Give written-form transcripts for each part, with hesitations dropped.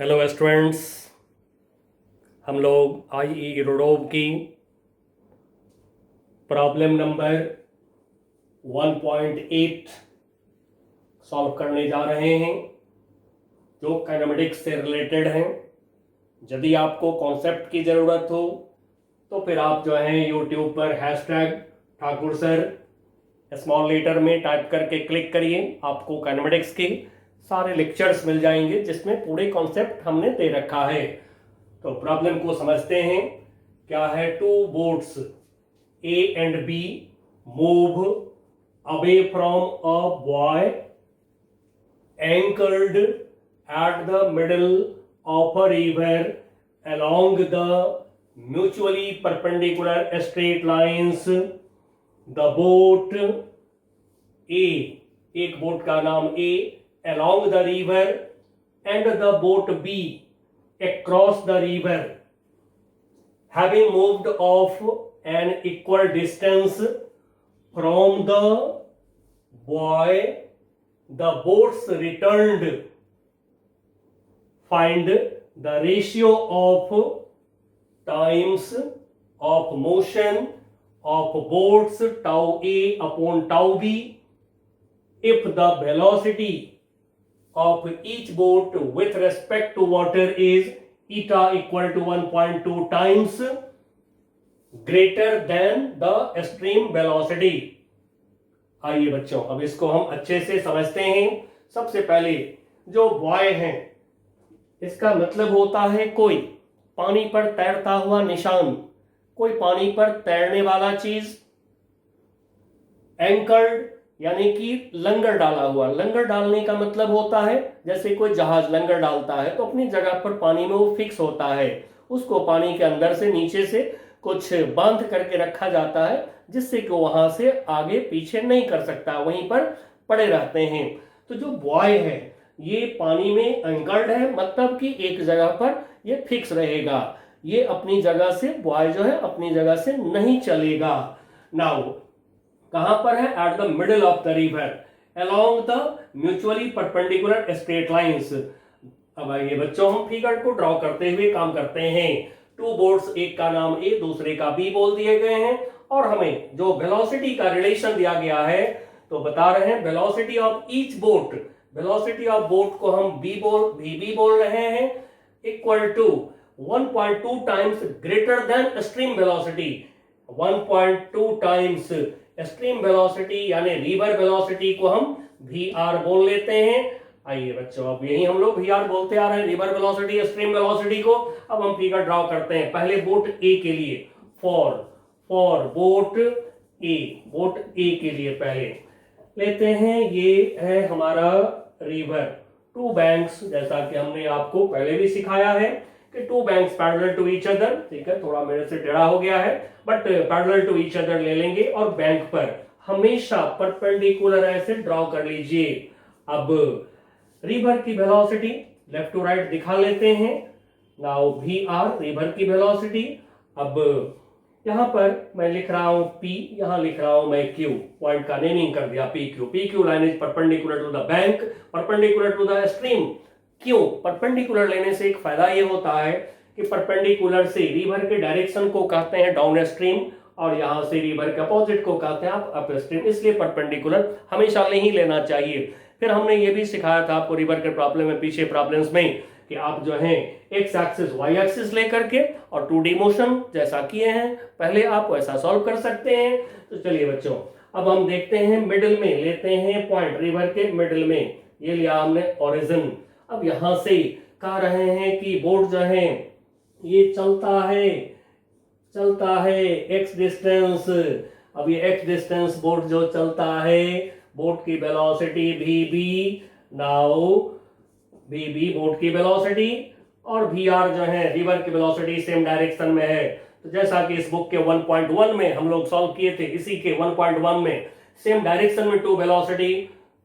Hello students, हम लोग IE रोडोव की प्रॉब्लम नंबर 1.8 सॉल्व करने जा रहे हैं जो काइनेमेटिक्स से रिलेटेड हैं। यदि आपको कॉन्सेप्ट की ज़रूरत हो तो फिर आप जो है यूट्यूब पर hashtag Thakur sir small letter में टाइप करके क्लिक करिए, आपको काइनेमेटिक्स के सारे लेक्चर्स मिल जाएंगे जिसमें पूरे कॉन्सेप्ट हमने दे रखा है। तो प्रॉब्लम को समझते हैं। क्या है? Two boats A and B move away from a buoy anchored at the middle of a river along the mutually perpendicular straight lines. The boat A, एक बोट का नाम A, along the river and the boat B across the river, having moved off an equal distance from the buoy, the boats returned. Find the ratio of times of motion of boats tau A upon tau B if the velocity of each boat with respect to water is eta equal to 1.2 times greater than the stream velocity. आइए बच्चों, अब इसको हम अच्छे से समझते हैं। सबसे पहले जो बॉय है इसका मतलब होता है कोई पानी पर तैरता हुआ निशान, कोई पानी पर तैरने वाला चीज। एंकर्ड यानी कि लंगर डाला हुआ। लंगर डालने का मतलब होता है जैसे कोई जहाज लंगर डालता है तो अपनी जगह पर पानी में वो फिक्स होता है, उसको पानी के अंदर से नीचे से कुछ बांध करके रखा जाता है जिससे कि वहां से आगे पीछे नहीं कर सकता, वहीं पर पड़े रहते हैं। तो जो बॉय है ये पानी में एंकर्ड है, मतलब कि एक जगह पर ये फिक्स रहेगा, ये अपनी जगह से बॉय जो है अपनी जगह से नहीं चलेगा। नाउ कहां पर है? At the middle of the river along the mutually perpendicular straight lines. अब आइए बच्चों, हम फिगर को ड्रॉ करते हुए काम करते हैं। टू बोट्स, एक का नाम A दूसरे का B बोल दिए गए हैं और हमें जो वेलोसिटी का रिलेशन दिया गया है तो बता रहे हैं velocity of each boat. Velocity of boat को हम VB बोल रहे हैं, equal to 1.2 times greater than stream velocity. 1.2 times stream velocity यानी रिवर वेलोसिटी को हम VR बोल लेते हैं। आइए बच्चों, अब यही हम लोग VR बोलते आ रहे हैं, रिवर वेलोसिटी स्ट्रीम वेलोसिटी को। अब हम फिगर ड्रॉ करते हैं। पहले बोट A के लिए, फॉर बोट A के लिए पहले लेते हैं। ये है हमारा रिवर, टू बैंक्स, जैसा कि हमने आपको पहले भी सिखाया है कि two banks parallel to each other. ठीक है, थोड़ा मेरे से टेढ़ा हो गया है but parallel to each other ले लेंगे और बैंक पर हमेशा परपेंडिकुलर ऐसे ड्रॉ कर लीजिए। अब रिवर की वेलोसिटी लेफ्ट टू राइट दिखा लेते हैं। नाउ VR रिवर की वेलोसिटी। अब यहां पर मैं लिख रहा हूं P, यहां लिख रहा हूं मैं Q, पॉइंट का नेमिंग कर दिया PQ line is perpendicular to the bank, perpendicular to the stream. क्यों परपेंडिकुलर लेने से एक फायदा ये होता है कि परपेंडिकुलर से रिवर के डायरेक्शन को कहते हैं डाउन स्ट्रीम और यहां से रिवर के अपोजिट को कहते हैं आप अप स्ट्रीम, इसलिए परपेंडिकुलर हमेशा नहीं लेना चाहिए। फिर हमने ये भी सिखाया था आपको रिवर के प्रॉब्लम में, पीछे प्रॉब्लम्स में, कि आप जो है एक्स एक्सिस वाई एक्सिस लेकर के और 2D मोशन जैसा किए हैं पहले आप वैसा सॉल्व कर सकते हैं। तो चलिए बच्चों, अब हम देखते हैं मिडिल में लेते हैं पॉइंट, रिवर के मिडिल में ये लिया हमने ओरिजिन। अब यहां से कह रहे हैं कि बोट जो है ये चलता है एक्स डिस्टेंस। अब ये एक्स डिस्टेंस बोट जो चलता है, बोट की velocity VB, now VB boat की वेलोसिटी और VR जो है रिवर की वेलोसिटी सेम डायरेक्शन में है। तो जैसा कि इस बुक के 1.1 में हम लोग सॉल्व किए थे, इसी के 1.1 में सेम डायरेक्शन में टू वेलोसिटी,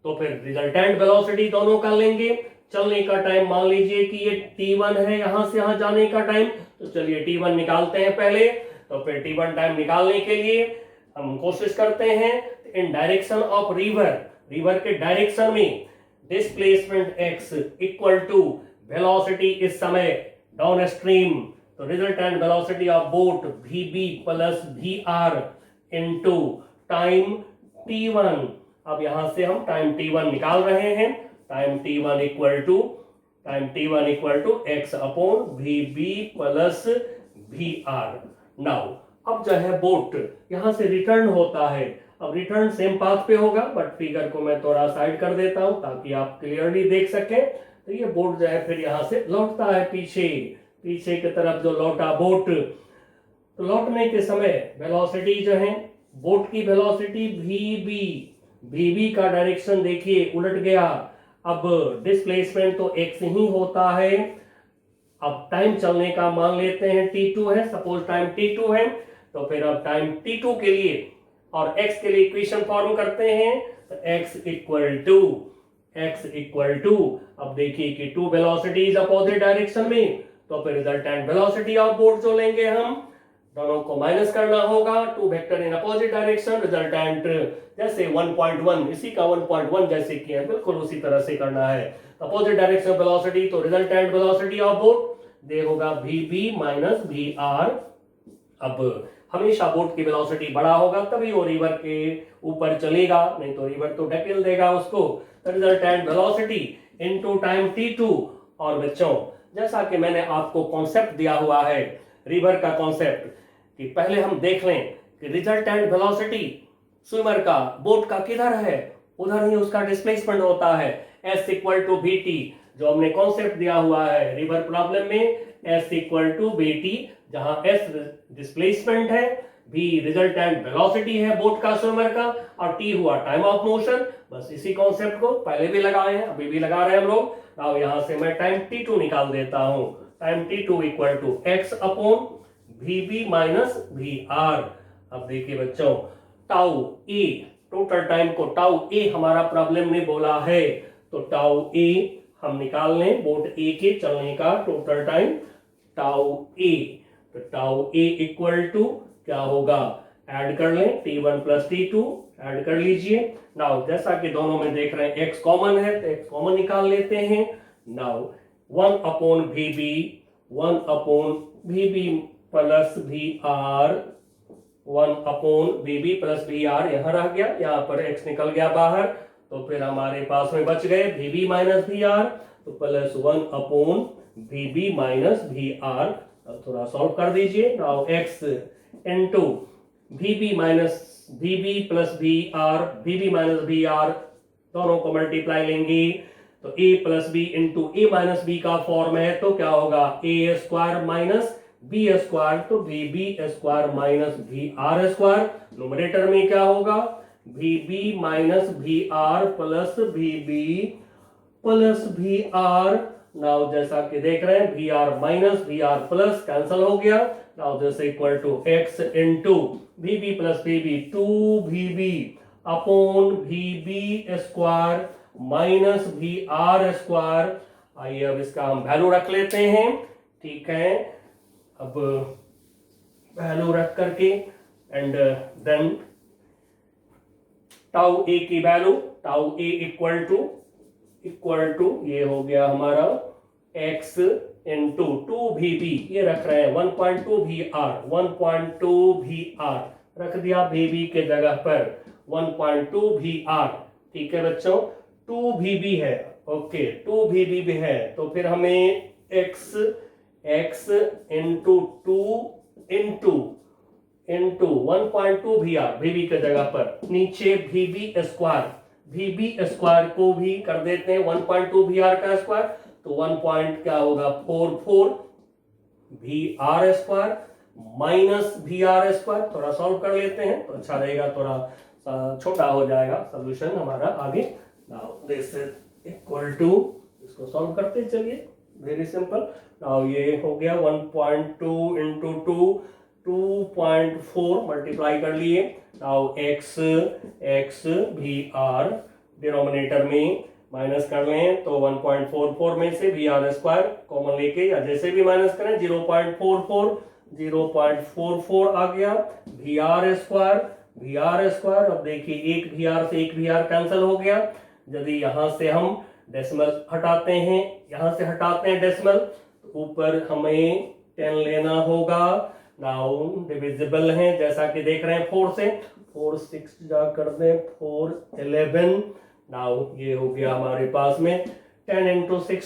तो फिर रिजल्टेंट वेलोसिटी दोनों का लेंगे। चलने का टाइम मान लीजिए कि ये T1 है, यहां से यहां जाने का टाइम, तो चलिए T1 निकालते हैं पहले। तो फिर T1 टाइम निकालने के लिए हम कोशिश करते हैं इन डायरेक्शन ऑफ रिवर के डायरेक्शन में displacement x equal to velocity इस समय डाउन स्ट्रीम, तो resultant velocity of boat VB plus VR into time T1। अब यहां से हम टाइम T1 निकाल रहे हैं। Time T1 equal to x upon VB plus VR। Now अब जो है बोट यहां से रिटर्न होता है। अब रिटर्न सेम पाथ पे होगा, बट फिगर को मैं थोड़ा साइड कर देता हूं ताकि आप क्लियरली देख सकें। तो ये बोट जो है फिर यहां से लौटता है पीछे की तरफ जो लौटा बोट। तो लौटने के समय वेलोसिटी जो है बोट की वेलोसिटी VB का डायरेक्शन देखिए उलट गया। अब डिस्प्लेसमेंट तो x ही होता है। अब टाइम चलने का मान लेते हैं T2 है, सपोज टाइम T2 है, तो फिर अब टाइम T2 के लिए और x के लिए इक्वेशन फॉर्म करते हैं। तो x इक्वल टू अब देखिए कि टू वेलोसिटीज अपोजिट डायरेक्शन में, तो फिर रिजल्टेंट वेलोसिटी ऑफ बोट जो लेंगे हम, दोनों को माइनस करना होगा। Two vector in opposite direction, resultant जैसे 1.1, इसी का 1.1 जैसे किया है बिल्कुल उसी तरह से करना है। अपोजिट डायरेक्शन वेलोसिटी, तो रिजल्टेंट वेलोसिटी ऑफ बोट दे होगा VB माइनस VR। अब हमेशा बोट की वेलोसिटी बड़ा होगा तभी वो रिवर के ऊपर चलेगा, नहीं तो रिवर तो ढकेल देगा उसको। तो resultant velocity into time T2। और बच्चों जैसा कि मैंने आपको कॉन्सेप्ट दिया हुआ है रिवर का कॉन्सेप्ट, कि पहले हम देख लें कि रिजल्टेंट वेलोसिटी स्विमर का बोट का किधर है, उधर ही उसका डिस्प्लेसमेंट होता है। S इक्वल टू VT जो हमने कॉन्सेप्ट दिया हुआ है रिवर प्रॉब्लम में, S इक्वल टू VT, जहां S डिस्प्लेसमेंट है, V रिजल्टेंट वेलोसिटी है बोट का स्विमर का, और T हुआ टाइम ऑफ मोशन। बस इसी कॉन्सेप्ट को पहले भी लगाए हैं, अभी भी लगा रहे हैं हम लोग। अब यहां से मैं टाइम T2 निकाल देता हूं। Time T2 equal to x upon VB minus VR। अब देखिए बच्चों टाउ ए, टोटल टाइम को टाउ ए हमारा प्रॉब्लम ने बोला है, तो टाउ ए हम निकाल लें बोट ए के चलने का टोटल टाइम टाउ ए। तो टाउ ए इक्वल टू क्या होगा, ऐड कर लें T1 प्लस T2, ऐड कर लीजिए। नाउ जैसा कि दोनों में देख रहे हैं x कॉमन है तो x कॉमन निकाल लेते हैं। Now 1 upon VB plus VR, 1 upon VB plus VR यहां रह गया, यहां पर x निकल गया बाहर, तो फिर हमारे पास में बच गए VB माइनस VR, तो plus 1 upon VB minus VR। थोड़ा सॉल्व कर दीजिए। Now x into VB plus VR दोनों को मल्टीप्लाई लेंगे, तो a plus B into a minus B का फॉर्म है, तो क्या होगा a square minus b square, तो VB square minus VR square. Numerator में क्या होगा VB minus VR plus VB plus VR। Now जैसा कि देख रहे हैं VR minus VR plus cancel हो गया। Now this equal to x into VB plus VB 2VB upon VB square minus VR square. आइए अब इसका हम वैल्यू रख लेते हैं। ठीक है, अब वैल्यू रख करके एंड देन टाउ ए की value, tau A equal to ये हो गया हमारा x इंटू 2VB, ये रख रहे हैं 1.2 VR रख दिया VB के जगह पर 1.2 VR। ठीक है बच्चों, 2VB है, ओके 2VB भी है, तो फिर हमें x into 2 into 1.2 VR VB के जगह पर, नीचे VB स्क्वायर को भी कर देते हैं 1.2 VR का स्क्वायर, तो 1 पॉइंट क्या होगा 44 VR square minus VR square. थोड़ा सॉल्व कर लेते हैं तो अच्छा रहेगा, थोड़ा छोटा हो जाएगा सोल्यूशन हमारा आगे। Now this is equal to, इसको सॉल्व करते चलिए, वेरी सिंपल। नाउ ये हो गया 1.2 इंटू 2.4 मल्टीप्लाई कर लिए। नाउ x VR डिनोमिनेटर में माइनस कर लें, तो 1.44 में से VR स्क्वायर कॉमन लेके या जैसे भी माइनस करें 0.44 आ गया VR स्क्वायर। अब देखिए एक VR से एक VR कैंसिल हो गया। यदि यहां से हम डेसिमल हटाते हैं, यहां से हटाते हैं डेसिमल, तो ऊपर हमें 10 लेना होगा। नाउ डिविजिबल है जैसा कि देख रहे हैं 4 से, 4 6 जा कर दें 4 11। नाउ ये हो गया हमारे पास में 10 into 6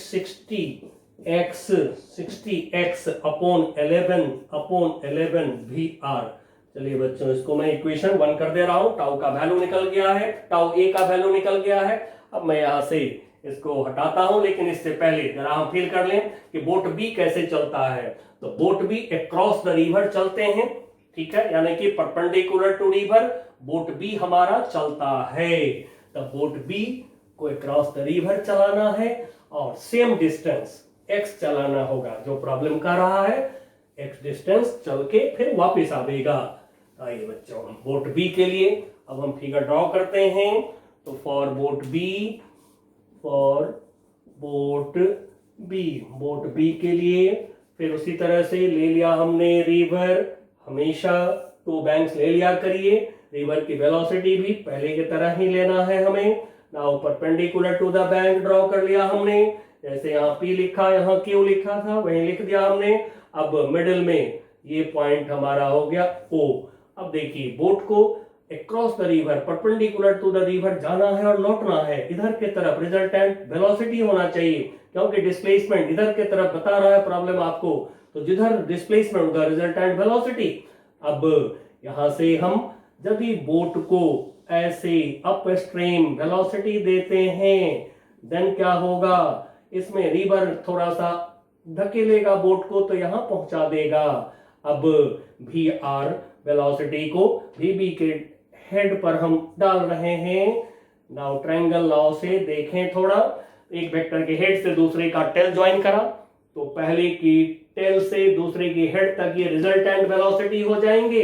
60x upon 11 we are. चलिए बच्चों इसको मैं इक्वेशन 1 कर दे रहा हूं। टाउ का वैल्यू निकल गया है, टाउ ए का वैल्यू निकल गया है। अब मैं यहां से इसको हटाता हूं, लेकिन इससे पहले जरा हम फील कर लें कि बोट बी कैसे चलता है। तो boat B across the river चलते हैं, ठीक है, यानी कि perpendicular to river boat B हमारा चलता है। तो बोट बी को अक्रॉस द रिवर चलाना है और सेम डिस्टेंस x चलाना होगा, जो प्रॉब्लम कर रहा है x डिस्टेंस चल के फिर वापस आएगा। आइए बच्चों बोट बी के लिए अब हम फिगर ड्रॉ करते हैं। तो फॉर बोट बी के लिए फिर उसी तरह से ले लिया हमने रिवर, हमेशा 2 बैंक्स ले लिया करिए। रिवर की वेलोसिटी भी पहले की तरह ही लेना है हमें। Now perpendicular to the bank draw कर लिया हमने, जैसे यहाँ P लिखा यहाँ Q लिखा था वहीं लिख दिया हमने। अब मिडिल में ये पॉइंट हमारा हो गया O। अब देखिए बोट को across the river perpendicular to the river जाना है और लौटना है, इधर के तरफ रिजल्टेंट वेलोसिटी होना चाहिए, क्योंकि डिस्प्लेसमेंट इधर के तरफ बता रहा है प्रॉब्लम आपको, तो जिधर डिस्प्लेसमेंट उधर रिजल्टेंट वेलोसिटी। अब यहां से हम जब भी बोट को ऐसे अप स्ट्रीम वेलोसिटी देते हैं देन क्या होगा, इसमें रिवर थोड़ा सा धकेलेगा बोट को तो यहां पहुंचा देगा। अब वी आर वेलोसिटी को वी बी के हेड पर हम डाल रहे हैं। नाउ ट्रायंगल लॉ से देखें थोड़ा, एक वेक्टर के हेड से दूसरे का टेल ज्वाइन करा तो पहले की टेल से दूसरे की हेड तक ये रिजल्टेंट वेलोसिटी हो जाएंगे।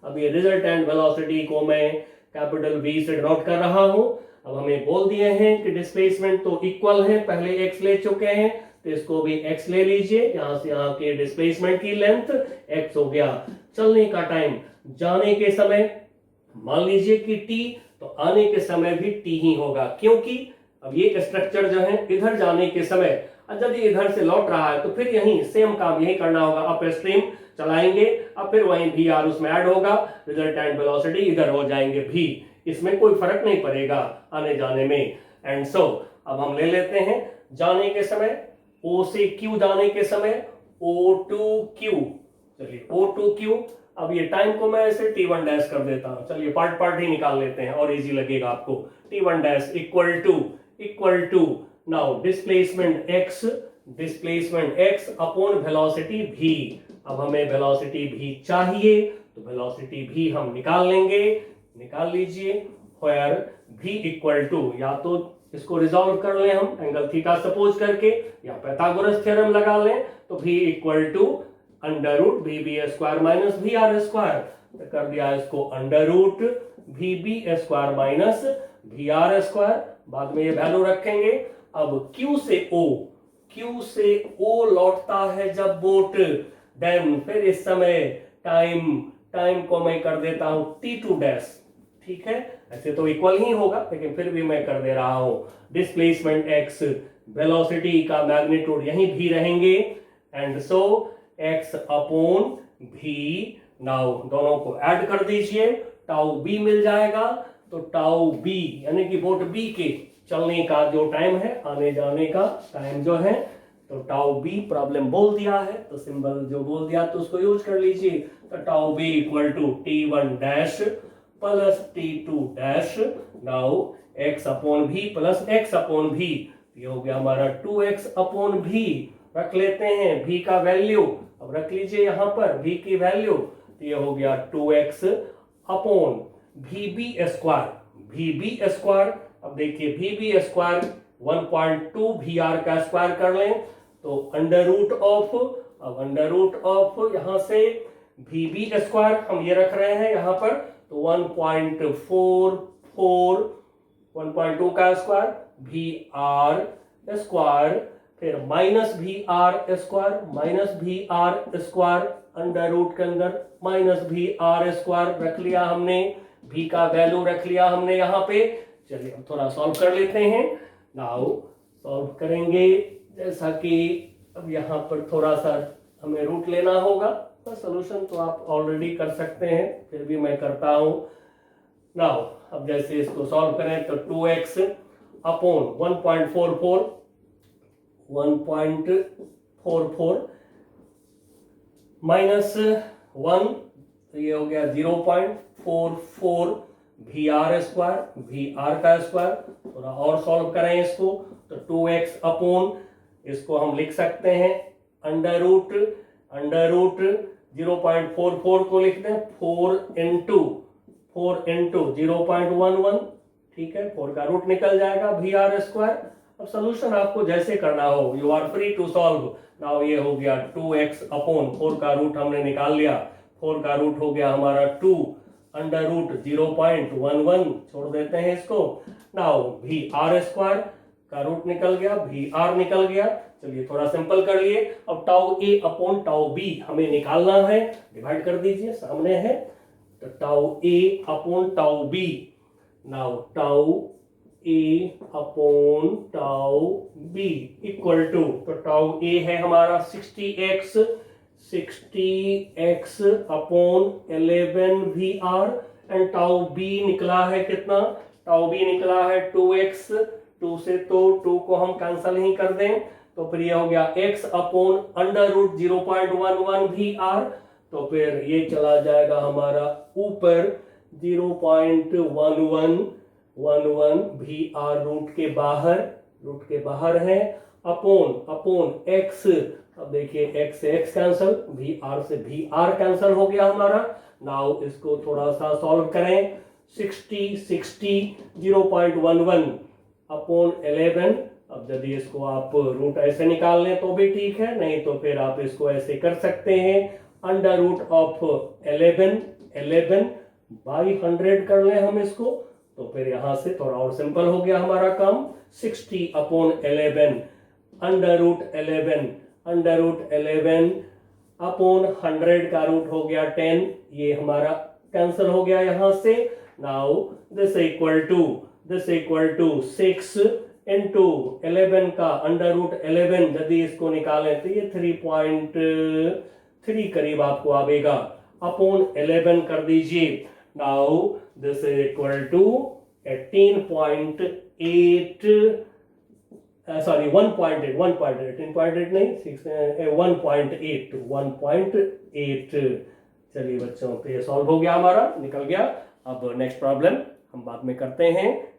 अब ये रिजल्टेंट वेलोसिटी को मैं कैपिटल वी से डिनोट कर रहा हूं। अब हमें बोल दिए हैं कि डिस्प्लेसमेंट तो इक्वल है, पहले x ले चुके हैं तो इसको भी x ले लीजिए, यहां से यहां के डिस्प्लेसमेंट की लेंथ x हो गया। चलने का टाइम जाने के समय मान लीजिए कि t, तो आने के समय भी t ही होगा, क्योंकि अब ये स्ट्रक्चर जो है इधर जाने के समय जब ये इधर से लौट रहा है तो फिर यही सेम काम यही करना होगा, अप स्ट्रीम चलाएंगे, अब फिर वहीं भी आर उसमें ऐड होगा, रिजल्टेंट वेलोसिटी इधर हो जाएंगे भी, इसमें कोई फर्क नहीं पड़ेगा आने जाने में। एंड सो अब हम ले लेते हैं जाने के समय O से Q जाने के समय O to Q। चलिए O to Q, अब ये टाइम को मैं ऐसे T1 डैश कर देता हूं। चलिए पार्ट ही निकाल लेते हैं और इजी लगेगा आपको। T1 dash equal to now displacement x upon velocity v। अब हमें वेलोसिटी v चाहिए तो वेलोसिटी v हम निकाल लेंगे, निकाल लीजिए। व्हेयर v इक्वल टू, या तो इसको रिजॉल्व कर लें हम एंगल थीटा सपोज करके, या पाइथागोरस थ्योरम लगा लें तो v equal to under root VB square minus V R square, तो कर दिया इसको under root VB square minus V R square, बाद में ये वैल्यू रखेंगे। अब Q से O लौटता है जब बोट, देन फिर इस समय टाइम को मैं कर देता हूं T2 डैश, ठीक है, ऐसे तो इक्वल ही होगा लेकिन फिर भी मैं कर दे रहा हूं डिस्प्लेसमेंट x, वेलोसिटी का मैग्नीट्यूड यहीं भी रहेंगे, and so x upon v। Now दोनों को ऐड कर दीजिए, टाउ b मिल जाएगा, तो टाउ b यानी कि बोट b के चलने का जो टाइम है, आने जाने का टाइम जो है, तो टाउ बी प्रॉब्लम बोल दिया है तो सिंबल जो बोल दिया तो उसको यूज कर लीजिए। तो tau B equal to T1 dash plus T2 dash, now x upon v plus x upon v, ये हो गया हमारा 2x अपॉन v। रख लेते हैं v का वैल्यू, अब रख लीजिए यहाँ पर v की वैल्यू, तो ये हो गया 2x अपॉन vb स्क्वायर। अब देखिए वीबी स्क्वायर 1.2 VR का स्क्वायर कर लें तो अंडर रूट ऑफ यहां से वीबी स्क्वायर हम ये रख रहे हैं यहां पर, तो 1.2 का स्क्वायर VR स्क्वायर, फिर minus VR square under root के अंदर माइनस VR स्क्वायर रख लिया हमने, v का वैल्यू रख लिया हमने यहाँ पे। चलिए अब थोड़ा सॉल्व कर लेते हैं। नाउ सॉल्व करेंगे। जैसा कि अब यहाँ पर थोड़ा सा हमें रूट लेना होगा, तो सोल्यूशन तो आप ऑलरेडी कर सकते हैं, फिर भी मैं करता हूँ। नाउ अब जैसे इसको सॉल्व करें तो 2x अपॉन 1.44 माइनस 1, तो ये हो गया 0.44 VR का स्क्वायर। थोड़ा और सॉल्व करें इसको तो 2x अपॉन, इसको हम लिख सकते हैं अंडर रूट 0.44 को लिख दें 4 इंटू 0.11, ठीक है, 4 का रूट निकल जाएगा VR स्क्वायर। अब सोल्यूशन आपको जैसे करना हो, you are free to solve. Now ये हो गया 2x अपॉन 4 का रूट हमने निकाल लिया, 4 का रूट हो गया हमारा 2 अंडर रूट 0.11, छोड़ देते हैं इसको। नाउ VR स्क्वायर का रूट निकल गया, VR निकल गया। चलिए थोड़ा सिंपल कर लिए। अब tau A upon tau B हमें निकालना है, डिवाइड कर दीजिए, सामने है। तो tau A upon tau B, now tau A upon tau B equal to, तो टाउ A है हमारा 60x upon 11 VR and tau B निकला है कितना, टाउ B निकला है 2x, 2 से तो 2 को हम कैंसल ही कर दें, तो फिर ये हो गया x upon under root 0.11 VR, तो फिर ये चला जाएगा हमारा ऊपर 0.11 VR रूट के बाहर है, अपॉन x। अब देखिए x से x कैंसल, VR से VR कैंसल हो गया हमारा। नाउ इसको थोड़ा सा सॉल्व करें। 60 0.11 अपॉन 11। अब यदि इसको आप रूट ऐसे निकाल लें तो भी ठीक है, नहीं तो फिर आप इसको ऐसे कर सकते हैं, अंडर रूट ऑफ 11 बाई 100 कर लें हम इसको, तो फिर यहां से थोड़ा और सिंपल हो गया हमारा काम। 60 अपॉन 11 अंडर रूट 11 अपॉन 100 का रूट हो गया 10, ये हमारा कैंसिल हो गया यहां से। Now this equal to 6 into 11 का अंडर रूट 11, यदि इसको निकालें तो ये 3.3 करीब आपको आएगा, अपॉन 11 कर दीजिए। Now this is equal to 18.8 sorry 1.8 नहीं 1.8। चलिए बच्चों, तो ये सॉल्व हो गया हमारा, निकल गया। अब नेक्स्ट प्रॉब्लम हम बाद में करते हैं।